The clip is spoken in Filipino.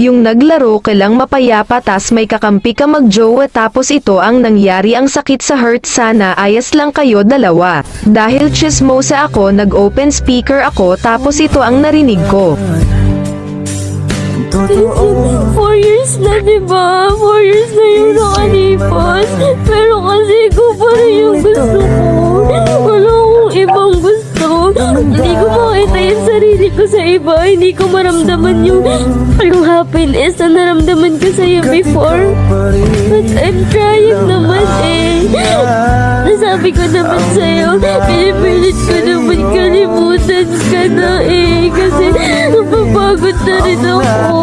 Yung naglaro ka lang mapayapa tas may kakampi ka magjowa tapos ito ang nangyari, ang sakit sa heart. Sana ayos lang kayo dalawa. Dahil chismosa ako, nag-open speaker ako tapos ito ang narinig ko. 4 years na, diba? 4 years na yung nakalipas. Pero kasi ko pa rin yung gusto ko. Wala akong ibang gusto. Hindi ko makita yung sarili ko sa iba. Hindi ko maramdaman yung happiness na naramdaman ko sa'yo before. But I'm trying naman eh. Nasabi ko naman sa'yo, pinipilit ko naman kalimutan ka na eh. Kasi napapagod na rin ako.